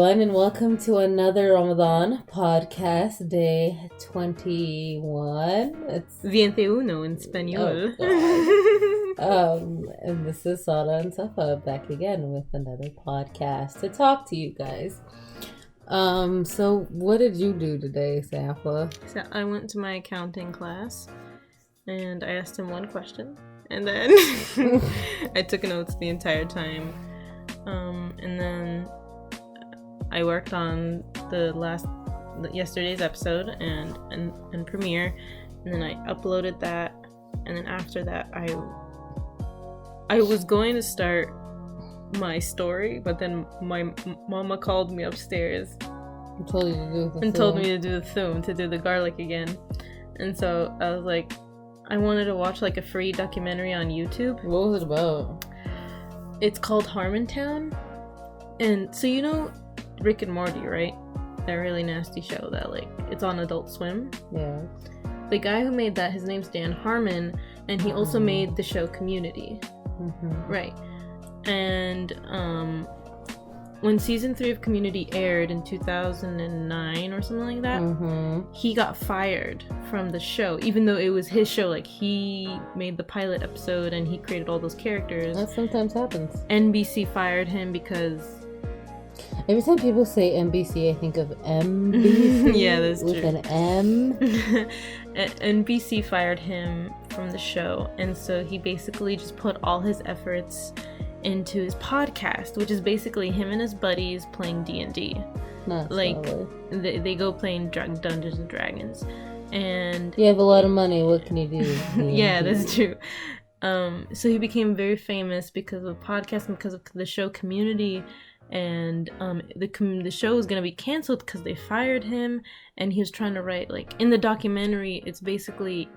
everyone, and welcome to another Ramadan Podcast, day 21. It's 21 in Spanish. And this is Sada and Safa back again with another podcast to talk to you guys. So what did you do today, Safa? So I went to my accounting class, and I asked him one question, and then I took notes the entire time. And then I worked on yesterday's episode and Premiere, and then I uploaded that, and then after that I was going to start my story, but then my mama called me upstairs and told me to do the thum, to do the garlic again. And so I was like, I wanted to watch like a free documentary on YouTube. What was it about? It's called Harmontown. And so you know Rick and Morty, right? That really nasty show that like it's on Adult Swim. Yeah. The guy who made that, his name's Dan Harmon, and he also made the show Community. Mm-hmm. Right. And when season 3 of Community aired in 2009 or something like that, he got fired from the show, even though it was his show. Like, he made the pilot episode and he created all those characters. That sometimes happens. NBC fired him because... Every time people say NBC, I think of MBC. Yeah, that's with true. With an M. NBC fired him from the show, and so he basically just put all his efforts into his podcast, which is basically him and his buddies playing D&D. Like, they go playing Dungeons and Dragons, and you have a lot of money. What can you do? Yeah, that's true. So he became very famous because of the podcast and because of the show Community. And the show was gonna be canceled because they fired him, and he was trying to write, like, in the documentary, it's basically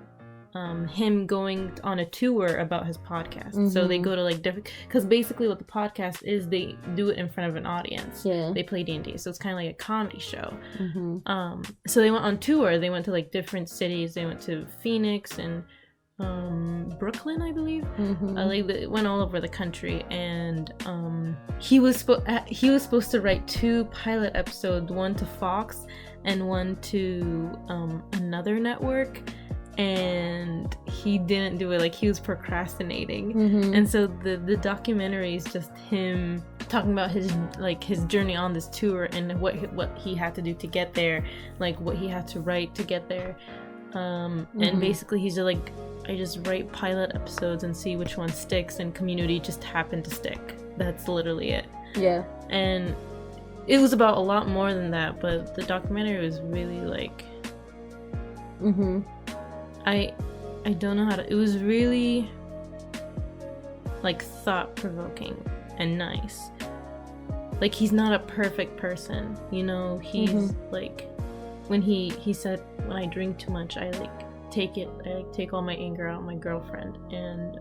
him going on a tour about his podcast. So they go to like different, because basically what the podcast is, they do it in front of an audience. Yeah. They play D&D, so it's kind of like a comedy show. So they went on tour. They went to like different cities. They went to Phoenix and Brooklyn, I believe. They went all over the country, and he was supposed to write 2 pilot episodes, one to Fox and one to another network, and he didn't do it. Like, he was procrastinating. And so the documentary is just him talking about his journey on this tour and what he had to do to get there, like what he had to write to get there. And basically he's just like, I just write pilot episodes and see which one sticks, and Community just happened to stick. That's literally it. Yeah. And it was about a lot more than that, but the documentary was really like, I don't know how to, it was really like thought-provoking and nice. Like, he's not a perfect person, you know. He's like, when he said, when I drink too much, I take all my anger out on my girlfriend, and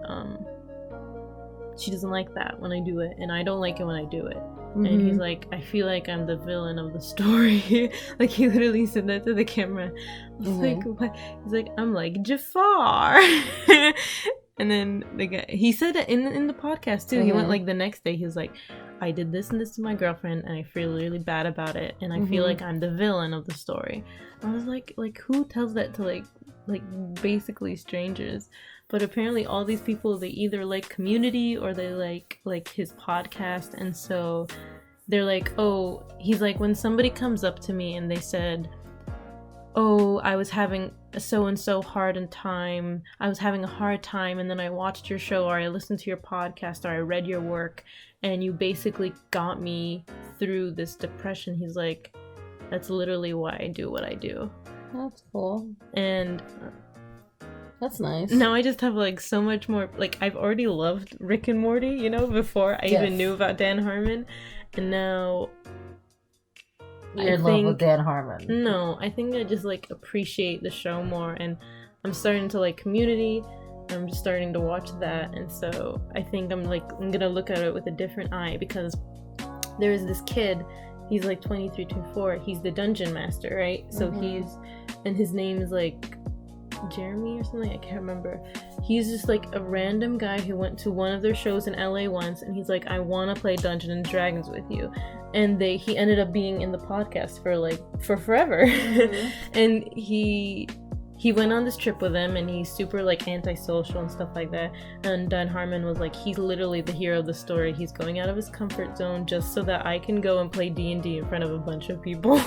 she doesn't like that when I do it, and I don't like it when I do it. And he's like, I feel like I'm the villain of the story. Like, he literally said that to the camera. I was like, what? He's like, I'm like Jafar. And then the guy, he said it in the podcast too. He went like the next day, he was like, I did this and this to my girlfriend, and I feel really bad about it, and I feel like I'm the villain of the story. I was like who tells that to like basically strangers? But apparently all these people, they either like Community or they like his podcast, and so they're like, oh, he's like, when somebody comes up to me and they said, oh, I was having a so-and-so I was having a hard time, and then I watched your show, or I listened to your podcast, or I read your work, and you basically got me through this depression. He's like, that's literally why I do what I do. That's cool. And that's nice. Now I just have like so much more, like, I've already loved Rick and Morty, you know, before I even knew about Dan Harmon, and now you're in love with Dan Harmon. No, I think I just like appreciate the show more, and I'm starting to like Community. I'm just starting to watch that, and so I think I'm gonna look at it with a different eye, because there is this kid, he's like 23, 24, he's the dungeon master, right? So and his name is like Jeremy or something, I can't remember. He's just like a random guy who went to one of their shows in LA once, and he's like, I want to play Dungeons and Dragons with you. And he ended up being in the podcast for forever. Mm-hmm. And he went on this trip with them, and he's super like antisocial and stuff like that. And Dan Harmon was like, he's literally the hero of the story. He's going out of his comfort zone just so that I can go and play D&D in front of a bunch of people.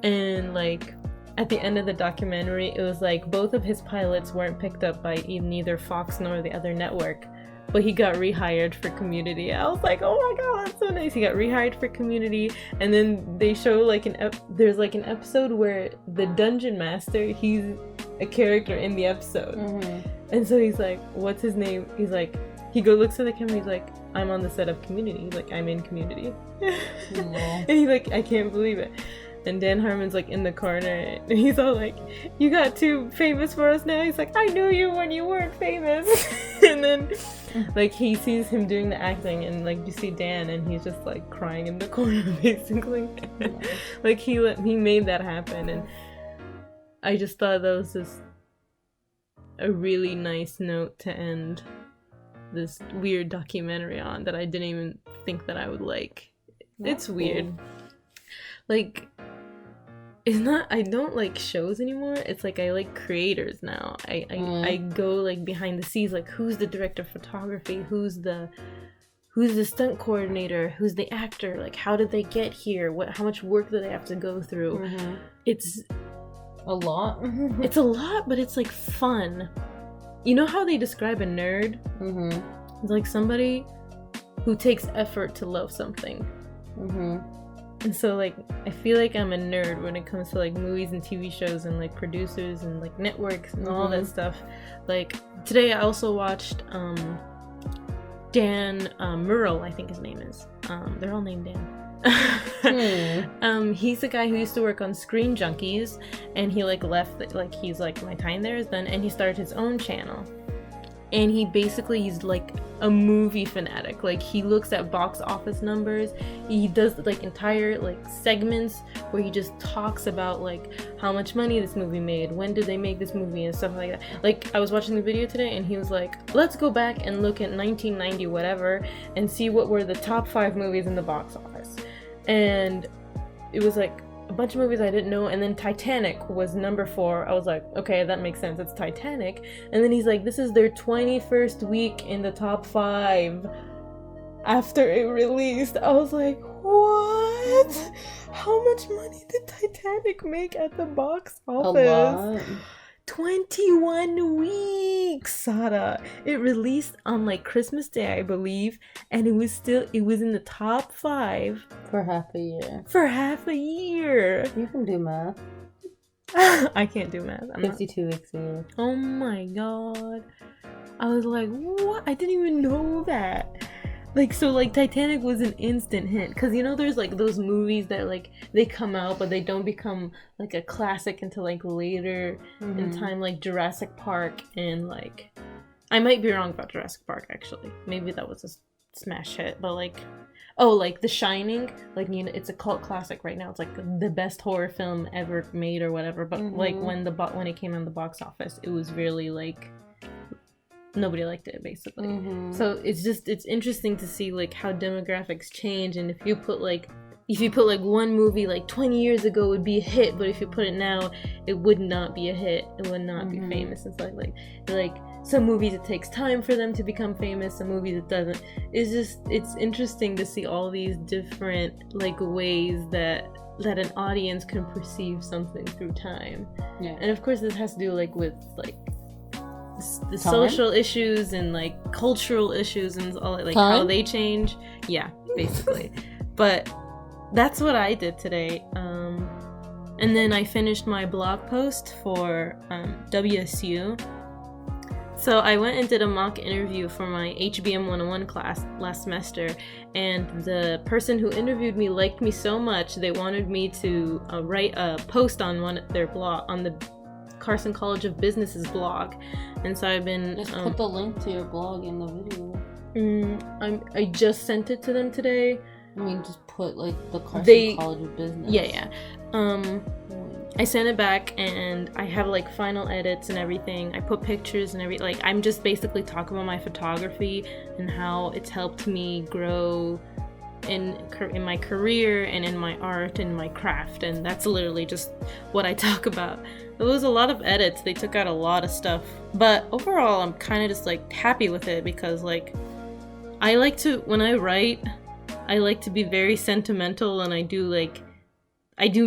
And like at the end of the documentary, it was like both of his pilots weren't picked up by neither Fox nor the other network, but he got rehired for Community. I was like, oh my god, that's so nice. He got rehired for Community, and then they show like there's like an episode where the Dungeon Master, he's a character in the episode. Mm-hmm. And so he's like, what's his name? He's like, he looks at the camera, he's like, I'm on the set of Community. He's like, I'm in Community. And he's like, I can't believe it. And Dan Harmon's like in the corner, and he's all like, you got too famous for us now. He's like, I knew you when you weren't famous. And then like he sees him doing the acting, and like you see Dan, and he's just like crying in the corner basically. Like he made that happen. And I just thought that was just a really nice note to end this weird documentary on that I didn't even think that I would like. It's weird. Like, it's not, I don't like shows anymore. It's like I like creators now. I go like behind the scenes, like who's the director of photography, who's the stunt coordinator, who's the actor, like how did they get here, how much work do they have to go through. Mm-hmm. It's a lot. It's a lot, but it's like fun. You know how they describe a nerd? Mm-hmm. It's like somebody who takes effort to love something. Mm-hmm. And so like I feel like I'm a nerd when it comes to like movies and TV shows and like producers and like networks and all that stuff. Like today I also watched Dan Murrell, I think his name is. They're all named Dan. He's the guy who used to work on Screen Junkies, and he like left, like he's like, my time there is done, and he started his own channel. And he's like a movie fanatic. Like he looks at box office numbers. He does like entire like segments where he just talks about like how much money this movie made, when did they make this movie, and stuff like that. Like I was watching the video today, and he was like, let's go back and look at 1990 whatever and see what were the top 5 movies in the box office. And it was like a bunch of movies I didn't know, and then Titanic was number 4. I was like, okay, that makes sense, it's Titanic. And then he's like, this is their 21st week in the top 5 after it released. I was like, what? How much money did Titanic make at the box office? A lot. 21 weeks, Sada. It released on like Christmas Day, I believe, and it was in the top 5 for half a year. You can do math. I can't do math. 52 weeks a year. Oh my god. I was like, what? I didn't even know that. Like, so, like, Titanic was an instant hit. Because, you know, there's, like, those movies that, like, they come out, but they don't become, like, a classic until, like, later in time, like Jurassic Park and, like... I might be wrong about Jurassic Park, actually. Maybe that was a smash hit, but, like... Oh, like, The Shining, like, you know, it's a cult classic right now. It's, like, the best horror film ever made or whatever. But, like, when it came on the box office, it was really, like... Nobody liked it, basically. So it's interesting to see like how demographics change, and if you put like one movie like 20 years ago, it would be a hit, but if you put it now, it would not be a hit. It would not be famous. It's like some movies it takes time for them to become famous, some movies it doesn't. It's interesting to see all these different like ways that an audience can perceive something through time. Yeah. And of course this has to do like with like the social issues and like cultural issues and all, like how they change. Yeah, basically. But that's what I did today. And then I finished my blog post for WSU. So I went and did a mock interview for my HBM 101 class last semester, and the person who interviewed me liked me so much they wanted me to write a post on their blog, on the Carson College of Business's blog. And so I've been just put the link to your blog in the video. I just sent it to them today. I mean, just put like the Carson College of Business. Yeah. I sent it back and I have like final edits and everything. I put pictures and like I'm just basically talking about my photography and how it's helped me grow in my career and in my art and my craft, and that's literally just what I talk about. It was a lot of edits. They took out a lot of stuff, but overall I'm kind of just like happy with it, because like I like to, when I write, I like to be very sentimental, and I do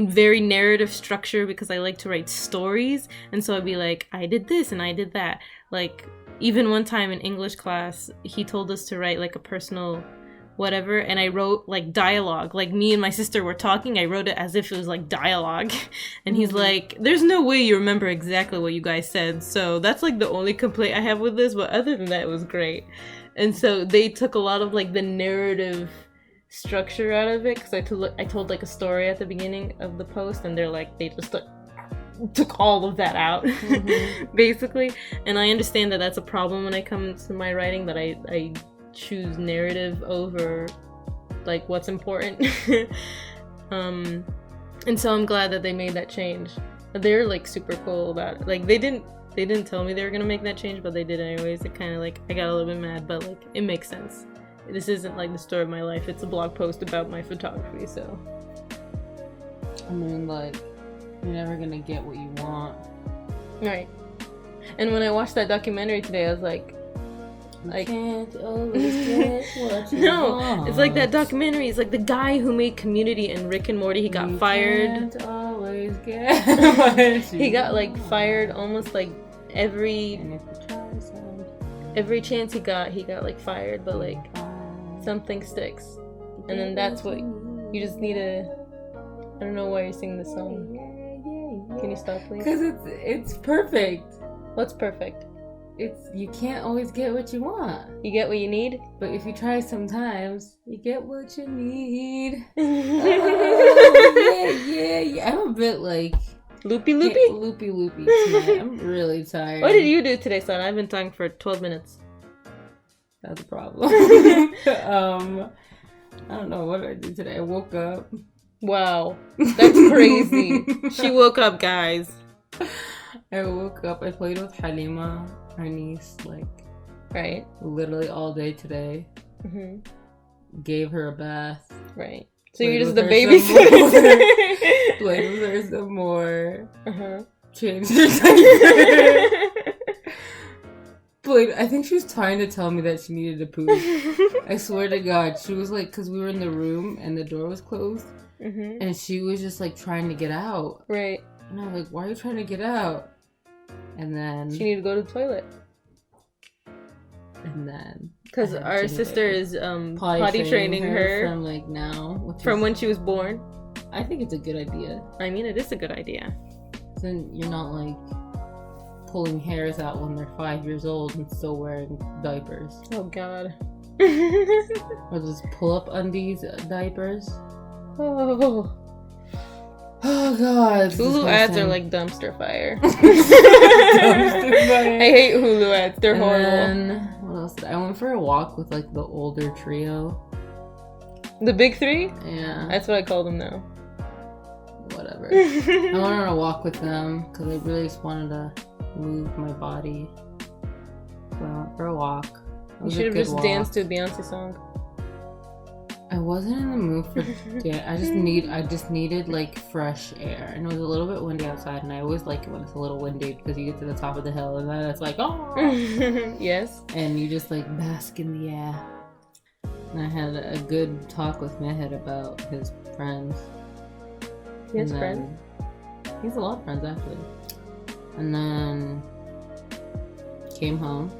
very narrative structure because I like to write stories. And so I'd be like, I did this and I did that. Like, even one time in English class, he told us to write like a personal whatever, and I wrote like dialogue. Like, me and my sister were talking, I wrote it as if it was like dialogue. And he's like, there's no way you remember exactly what you guys said. So that's like the only complaint I have with this, but other than that, it was great. And so they took a lot of like the narrative structure out of it, because I told like a story at the beginning of the post, and they just took all of that out. Basically. And I understand that that's a problem when I come to my writing, that I choose narrative over like what's important. And so I'm glad that they made that change. They're like super cool about it. Like, they didn't tell me they were gonna make that change, but they did anyways. It kind of like, I got a little bit mad, but like, it makes sense. This isn't like the story of my life. It's a blog post about my photography, so. I mean, like, you're never gonna get what you want. Right. And when I watched that documentary today, I was like, you can't always get what you want. It's like that documentary. It's like the guy who made Community and Rick and Morty. He got fired. Can't always get what you He got like fired almost like every chance he got like fired, but like something sticks. And then that's what you just need to. I don't know why you're singing this song. Can you stop, please? Because it's perfect. What's perfect? You can't always get what you want. You get what you need? But if you try sometimes, you get what you need. Yeah. I'm a bit like loopy tonight. I'm really tired. What did you do today, son? I've been talking for 12 minutes. That's a problem. I don't know what I did today. I woke up. Wow, that's crazy. She woke up, guys. I woke up. I played with Halima, our niece, like, right, literally all day today. Gave her a bath. Right. So you're just the babysitter. Played with her some more. Changed her diaper. I think she was trying to tell me that she needed to poop. I swear to God, she was like, because we were in the room and the door was closed, and she was just like trying to get out. Right. And I was like, why are you trying to get out? And then she needed to go to the toilet. And then because our sister is potty training her from like now, from when she was born. I think it's a good idea. I mean, it is a good idea. Then you're not like pulling hairs out when they're 5 years old and still wearing diapers. Oh God. Or those pull-up undies diapers. Oh God. Hulu ads are like dumpster fire. I hate Hulu ads. They're horrible. Then, what else did I went for a walk with like the older trio. The big three? Yeah. That's what I call them now. Whatever. I went on a walk with them because I really just wanted to move my body. So I went for a walk. You should have just danced to a Beyonce song. I wasn't in the mood for dance. I just needed like fresh air, and it was a little bit windy outside. And I always like it when it's a little windy because you get to the top of the hill, and then it's like, oh, yes, and you just like bask in the air. And I had a good talk with Mehed about his friends. He has friends? He has a lot of friends actually. And then came home,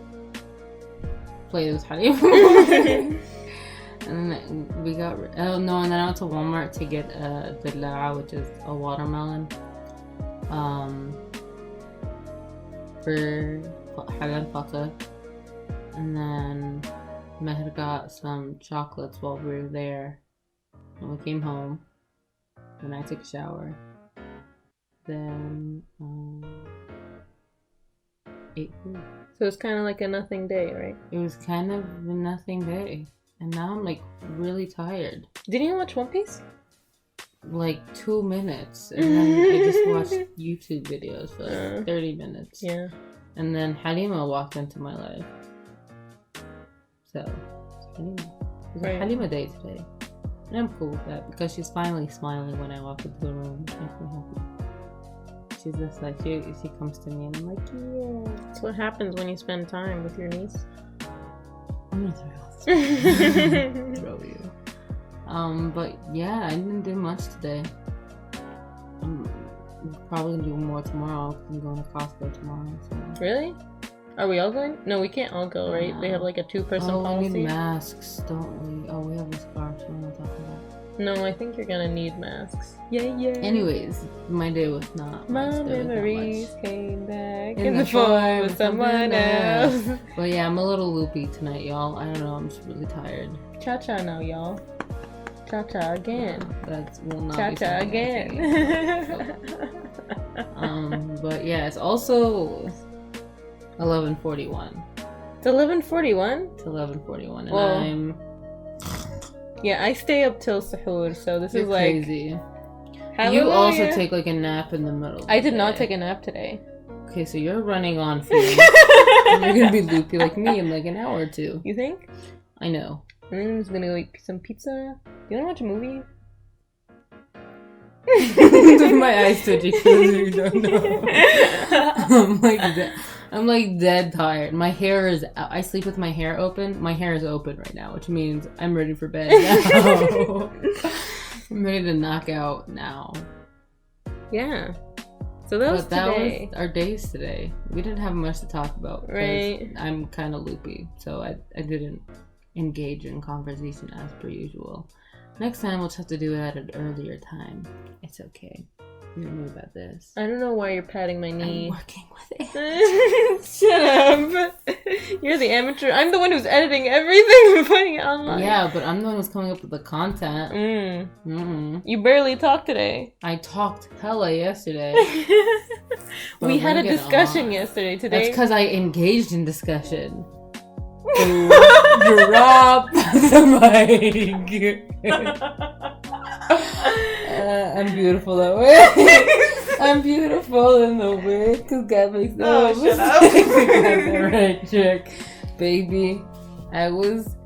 played with Halim. And then we got, and then I went to Walmart to get a dillaa, which is a watermelon, for Halan Fatah. And then Meher got some chocolates while we were there. And we came home. Then I took a shower. Then ate food. So it's kind of like a nothing day, right? It was kind of a nothing day. And now I'm like really tired. Didn't you watch One Piece? like 2 minutes, and then I just watched YouTube videos for like 30 minutes. Yeah. And then Halima walked into my life. So, Halima. It was a Halima day today. And I'm cool with that because she's finally smiling when I walk into the room. It makes me happy. She's just like, she comes to me and I'm like, yeah. That's what happens when you spend time with your niece. I'm gonna throw you. Throw you. But yeah, I didn't do much today. I'm probably gonna do more tomorrow because I'm going to Costco tomorrow. So. Really? Are we all going? No, we can't all go, right? No. They have like a 2-person policy. Oh, we need masks, don't we? Oh, we have a scarf. So I'm not talking about. No, I think you're gonna need masks. Yeah. Anyways, my day was not. My memories came back in the form of someone else. But yeah, I'm a little loopy tonight, y'all. I don't know. I'm just really tired. Cha-cha now, y'all. Cha-cha again. That will not Cha-cha again. But yeah, it's also 11:41. It's 11:41? It's 11:41, and well, yeah, I stay up till suhoor, so this is like crazy. Hallelujah. You also take like a nap in the middle. I did not take a nap today. Okay, so you're running on fumes. And you're gonna be loopy like me in like an hour or two. You think? I know. And then I'm just gonna go eat some pizza. You wanna watch a movie? My eyes twitching because you don't know. I'm like dead tired. My hair is. I sleep with my hair open. My hair is open right now, which means I'm ready for bed now. I'm ready to knock out now. Yeah. So that was was our days today. We didn't have much to talk about. Right. I'm kind of loopy, so I didn't engage in conversation as per usual. Next time we'll just have to do it at an earlier time. It's okay. You knew about this. I don't know why you're patting my knee. I'm working with it. Shut up. You're the amateur. I'm the one who's editing everything and putting it online. Yeah, but I'm the one who's coming up with the content. You barely talked today. I talked hella yesterday. We had a discussion yesterday. Today. That's because I engaged in discussion. Drop the mic. I'm beautiful that way. I'm beautiful in the way because God makes no mistakes. The right trick, baby. I was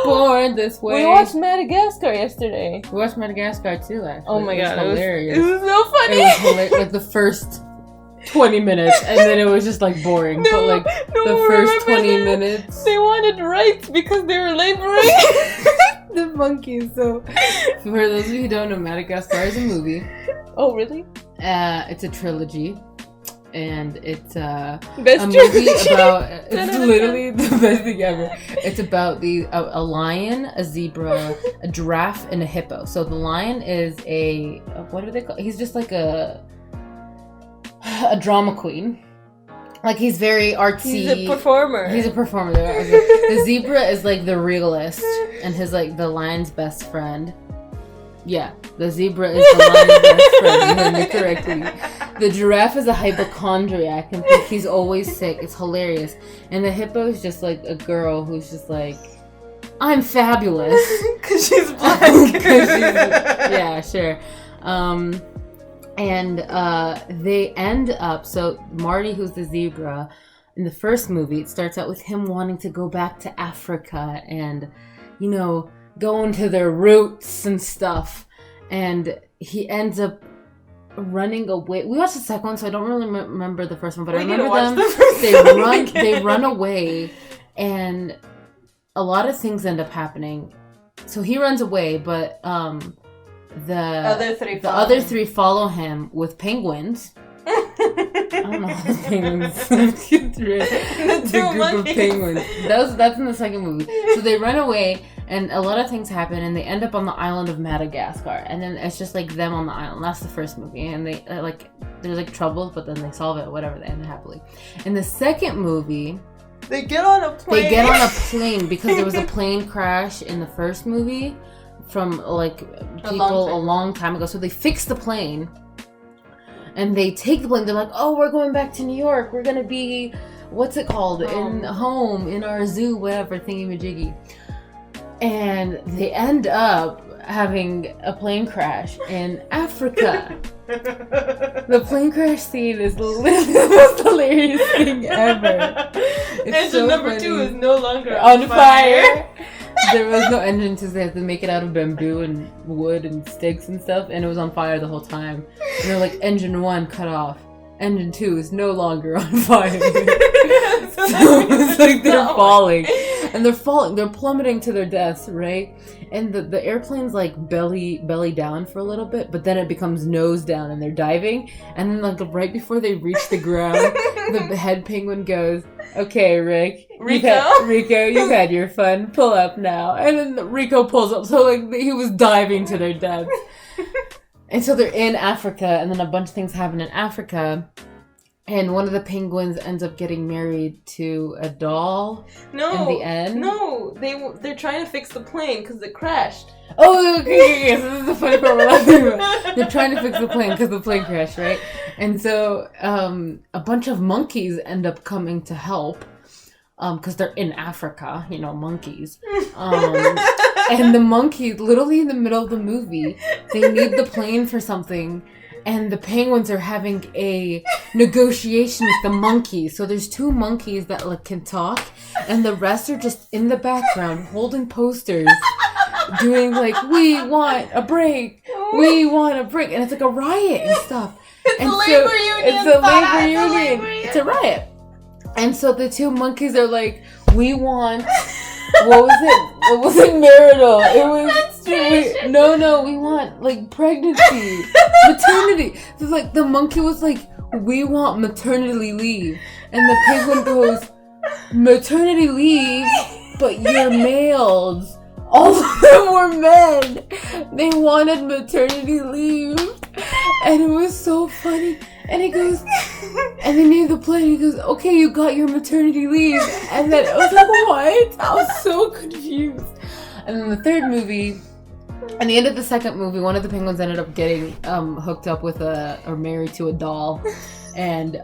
born this way. We watched Madagascar yesterday. We watched Madagascar too, actually. Oh my god, hilarious. It was so funny. It was hilarious. Like the first 20 minutes, and then it was just like boring. But like the first 20 minutes, they wanted rights because they were laboring. The monkeys. So, for those of you who don't know, Madagascar is a movie. Oh, really? It's a trilogy, and it's a best movie about. It's literally the best thing ever. It's about a lion, a zebra, a giraffe, and a hippo. So the lion is what are they called? He's just like a drama queen. Like, he's very artsy. He's a performer. The zebra is like the realist, and his like the lion's best friend. Yeah, the zebra is the lion's best friend. You heard me correctly. The giraffe is a hypochondriac and thinks he's always sick. It's hilarious. And the hippo is just like a girl who's just like, I'm fabulous. Because she's black. Yeah, sure. And they end up, so Marty, who's the zebra, in the first movie, it starts out with him wanting to go back to Africa and, you know, go into their roots and stuff. And he ends up running away. We watched the second one, so I don't really remember the first one, but I remember them. They run away, and a lot of things end up happening. So he runs away, but the other three follow him with penguins. I don't know how penguins. The group of penguins. That's in the second movie. So they run away, and a lot of things happen, and they end up on the island of Madagascar. And then it's just like them on the island. That's the first movie, and they there's like troubles, but then they solve it. Whatever, they end happily. In the second movie, they get on a plane. Because there was a plane crash in the first movie from like people a long time ago. So they fixed the plane. And they take the plane. They're like, oh, we're going back to New York. We're going to be, what's it called? In home, in our zoo, whatever, thingy-majiggy. and they end up having a plane crash in Africa. The plane crash scene is literally the most hilarious thing ever. Engine so number funny. 2 is no longer on fire. There was no engine because they had to make it out of bamboo and wood and sticks and stuff, and it was on fire the whole time. And they're like, engine 1 cut off. Engine 2 is no longer on fire. So it's like they're falling. And they're plummeting to their deaths, right? And the airplane's like belly down for a little bit, but then it becomes nose down and they're diving. And then like right before they reach the ground, the head penguin goes, "Okay, Rico, you've had your fun. Pull up now." And then Rico pulls up. So like he was diving to their deaths. And so they're in Africa, and then a bunch of things happen in Africa. And one of the penguins ends up getting married to a doll in the end. No, they're trying to fix the plane because it crashed. Oh, okay. So this is the funny part we're laughing about. They're trying to fix the plane because the plane crashed, right? And so a bunch of monkeys end up coming to help because they're in Africa, monkeys. And the monkeys, literally in the middle of the movie, they need the plane for something. And the penguins are having a negotiation with the monkeys. So there's 2 monkeys that can talk, and the rest are just in the background holding posters, doing like, "We want a break, we want a break," and it's like a riot and stuff. It's and a labor union. It's a labor union. It's a riot. And so the 2 monkeys are like, "We want." What was it? It wasn't marital. It was no. We want like pregnancy, maternity. So like the monkey was like, "We want maternity leave," and the penguin goes, "Maternity leave, but you're males." All of them were men. They wanted maternity leave, and it was so funny. And he goes, and they named the plane. He goes, "Okay, you got your maternity leave." And then I was like, "What?" I was so confused. And then the third movie, at the end of the second movie, one of the penguins ended up getting hooked up with or married to a doll. And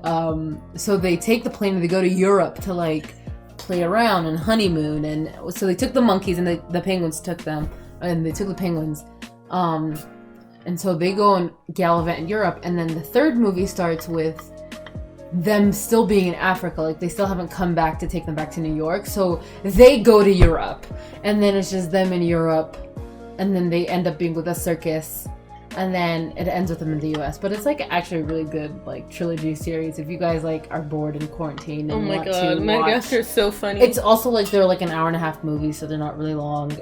so they take the plane and they go to Europe to like play around and honeymoon. And so they took the monkeys and the penguins took them. And they took the penguins. And so they go and gallivant in Europe, and then the third movie starts with them still being in Africa. Like, they still haven't come back to take them back to New York. So they go to Europe, and then it's just them in Europe, and then they end up being with a circus, and then it ends with them in the US. But it's like actually a really good like trilogy series if you guys like are bored in quarantine and oh my want god, to Madagascar is so funny. It's also like they're like an hour and a half movies, so they're not really long.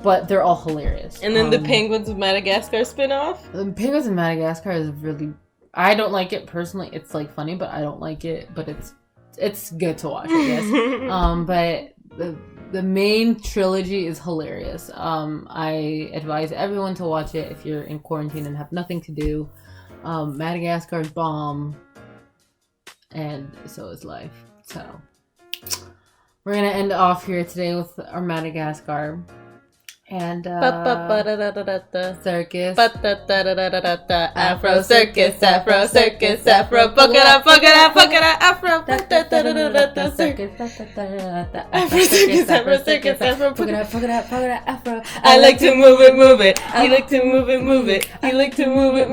But they're all hilarious. And then the Penguins of Madagascar spinoff? The Penguins of Madagascar is really... I don't like it personally. It's like funny, but I don't like it. But it's good to watch, I guess. But the main trilogy is hilarious. I advise everyone to watch it if you're in quarantine and have nothing to do. Madagascar is bomb. And so is life. So we're going to end off here today with our Madagascar. And circus, Afro circus, Afro circus, Afro polka dot, Afro circus, Afro circus, Afro polka dot, Afro. I like to move it. You like to move it. You like to move it.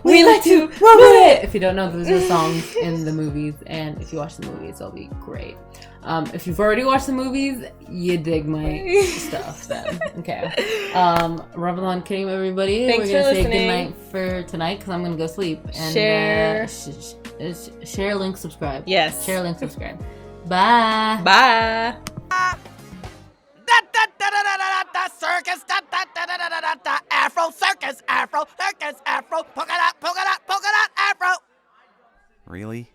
We like to move it. If you don't know, those are songs in the movies, and if you watch the movies, it'll be great. If you've already watched the movies, you dig my stuff then. Okay. Ramadan Kareem, everybody. Thanks We're going to say listening. goodnight for tonight because I'm going to go sleep. And, Share. Share, link, subscribe. Yes. Share, link, subscribe. Bye. Bye. Circus, Afro circus, Afro circus, Afro polka dot, Afro. Really?